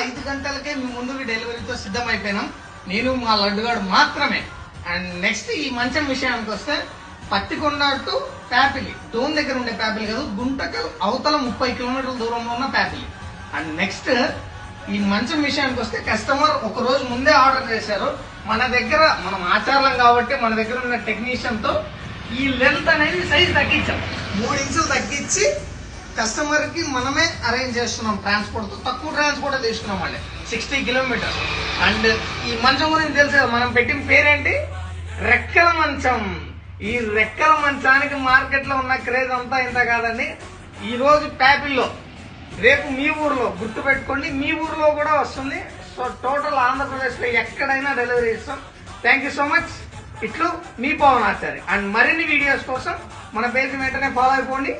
5 గంటలకే మీ ముందుకు డెలివరీతో సిద్ధమైపోయినాం. నేను మా లడ్డుగాడు మాత్రమే. అండ్ నెక్స్ట్ ఈ మంచం విషయానికి వస్తే పత్తికొండ టు ప్యాపిలి, డోన్ దగ్గర ఉండే ప్యాపిలి కాదు, గుంటకల్ అవతల 30 కిలోమీటర్ల దూరంలో ఉన్న ప్యాపిలి. అండ్ నెక్స్ట్ ఈ మంచం విషయానికి వస్తే కస్టమర్ ఒక రోజు ముందే ఆర్డర్ చేశారు. మన దగ్గర మనం ఆచారం కాబట్టి మన దగ్గర ఉన్న టెక్నీషియన్ తో ఈ లెంత్ అనేది సైజ్ తగ్గించాం, 3 ఇంచులు తగ్గించి కస్టమర్ కి మనమే అరేంజ్ చేస్తున్నాం. ట్రాన్స్పోర్ట్ తో తక్కువ ట్రాన్స్పోర్ట్ తీసుకున్నాం అండి, 60 కిలోమీటర్. అండ్ ఈ మంచం గురించి తెలుసు కదా, మనం పెట్టిన పేరేంటి, రెక్కల మంచం. ఈ రెక్కల మంచానికి మార్కెట్ లో ఉన్న క్రేజ్ అంతా ఇంత కాదండి. ఈ రోజు ప్యాపిల్లో, రేపు మీ ఊర్లో, గుర్తు పెట్టుకోండి, మీ ఊర్లో కూడా వస్తుంది. సో టోటల్ ఆంధ్రప్రదేశ్ లో ఎక్కడైనా డెలివరీ ఇస్తాం. Thank you so much. ఇట్లు మీ పవన్ ఆచారి. అండ్ మరిన్ని వీడియోస్ కోసం మన పేజ్ వెంటనే ఫాలో అయిపోండి.